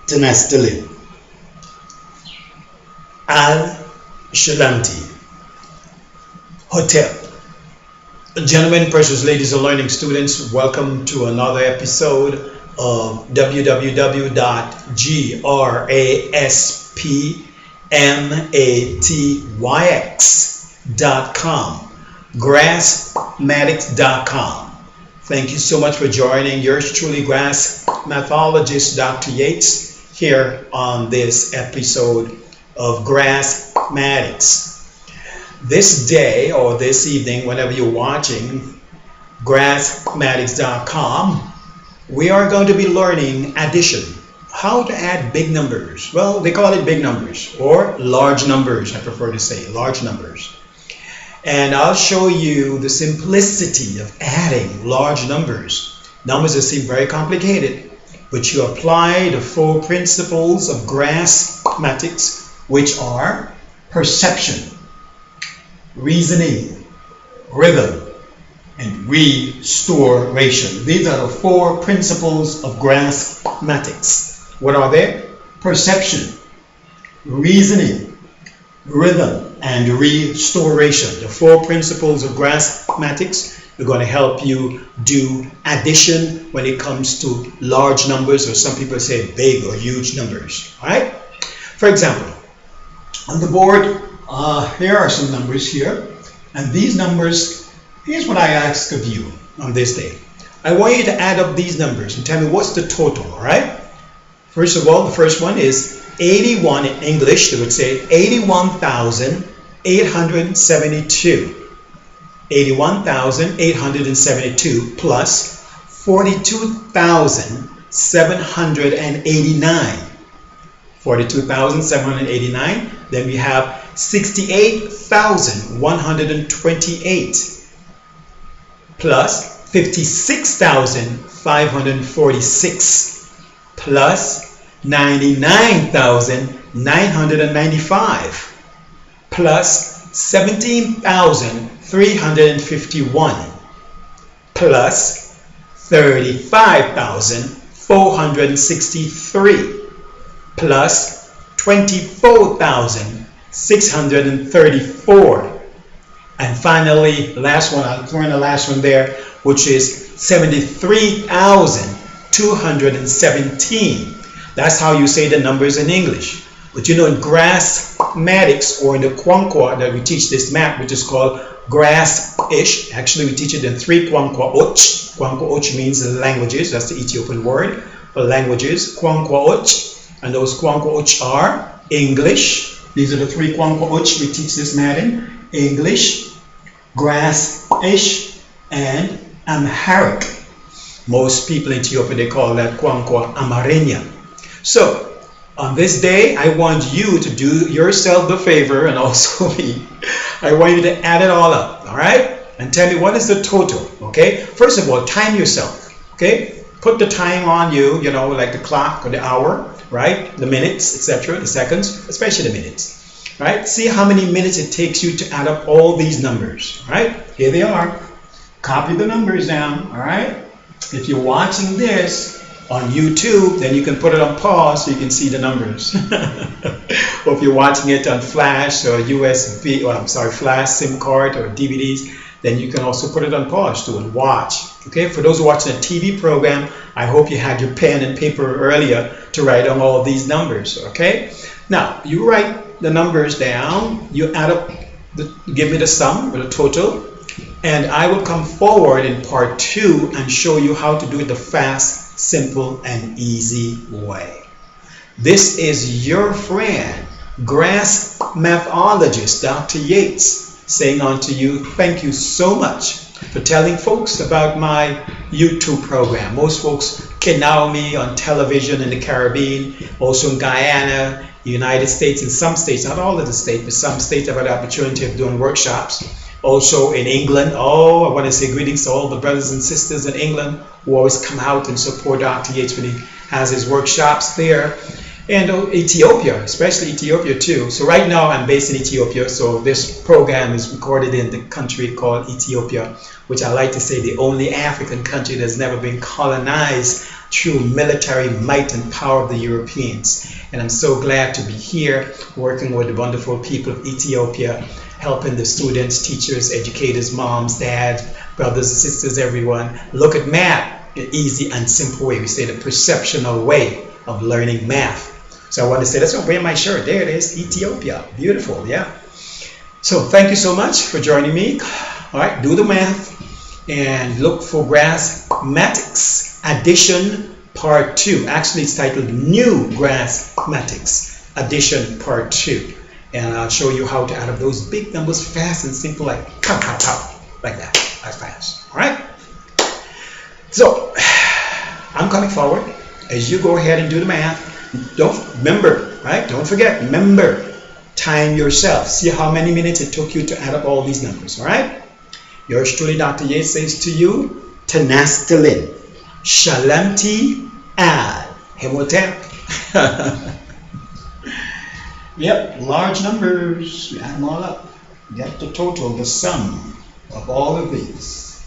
Tenestili, Al Shalanti, Hotel. Gentlemen, precious ladies and learning students, welcome to another episode of www.graspmatyx.com, Graspmatyx.com. Thank you so much for joining. Yours truly, Graspmathologist Dr. Yates, here on this episode of Graspmatyx. This day or this evening, whenever you're watching Graspmatyx.com, we are going to be learning addition. How to add big numbers. Well, they call it big numbers or large numbers. I prefer to say large numbers. And I'll show you the simplicity of adding large numbers. Numbers that seem very complicated, but you apply the 4 principles of Graspmatyx, which are perception, reasoning, rhythm, and restoration. These are the 4 principles of Graspmatyx. What are they? Perception, reasoning, rhythm, and restoration. The 4 principles of Graspmatyx are going to help you do addition when it comes to large numbers, or some people say big or huge numbers. All right? For example, on the board, here are some numbers here, and these numbers, here's what I ask of you on this day. I want you to add up these numbers and tell me what's the total, all right? First of all, the first one is 81 in English. They would say 81,872. 81,872 plus 42,789. 42,789. Then we have 68,128 plus 56,546 plus 99,995 plus 17,351 plus 35,463 plus 24,634, and finally, last one, I'll throw in the last one there, which is 73,217. That's how you say the numbers in English. But you know, in Graspmatyx, or in the Kwankwa that we teach this math, which is called Grasp-ish. Actually, we teach it in 3 Kwankwa-och. Kwankwa-och means languages. That's the Ethiopian word for languages. Kwankwa-och. And those Kwankwa-och are English. These are the 3 Kwankwa-och we teach this math in. English, Grasp-ish, and Amharic. Most people in Ethiopia, they call that Kwankwa Amarenya. So, on this day, I want you to do yourself the favor, and also me. I want you to add it all up, all right? And tell me what is the total, okay? First of all, time yourself, okay? Put the time on you, you know, like the clock or the hour, right? The minutes, etc., the seconds, especially the minutes, right? See how many minutes it takes you to add up all these numbers, right? Here they are. Copy the numbers down, all right? If you're watching this on YouTube, then you can put it on pause so you can see the numbers. Or if you're watching it on flash or USB, or flash, SIM card, or DVDs, then you can also put it on pause too and watch. Okay, for those watching a TV program, I hope you had your pen and paper earlier to write down all these numbers. Okay, now you write the numbers down, you add up, give me the sum or the total, and I will come forward in part 2 and show you how to do it the fast, simple, and easy way. This is your friend, Graspmathologist Dr. Yates, saying unto you, thank you so much for telling folks about my YouTube program. Most folks can know me on television in the Caribbean, also in Guyana, United States, in some states, not all of the states, but some states have had the opportunity of doing workshops. Also in England, I want to say greetings to all the brothers and sisters in England who always come out and support Dr. Yates when he has his workshops there. And Ethiopia, especially Ethiopia too. So right now I'm based in Ethiopia, so this program is recorded in the country called Ethiopia, which I like to say the only African country that's never been colonized true military might and power of the Europeans. And I'm so glad to be here working with the wonderful people of Ethiopia, helping the students, teachers, educators, moms, dads, brothers, sisters, everyone. Look at math, an easy and simple way. We say the perceptional way of learning math. So I want to say, that's why I'm wearing my shirt. There it is, Ethiopia. Beautiful, yeah. So thank you so much for joining me. All right, do the math and look for Graspmatyx Addition Part 2. Actually, it's titled New Graspmatyx Addition Part 2. And I'll show you how to add up those big numbers fast and simple, like pow, pow, pow, like that, as fast. All right? So, I'm coming forward. As you go ahead and do the math, don't forget, remember, time yourself. See how many minutes it took you to add up all these numbers, all right? Yours truly, Dr. Yates, says to you, Tanastalin, Shalanti, Ad, Hemotep. Yep, large numbers, you add them all up. Get the total, the sum of all of these.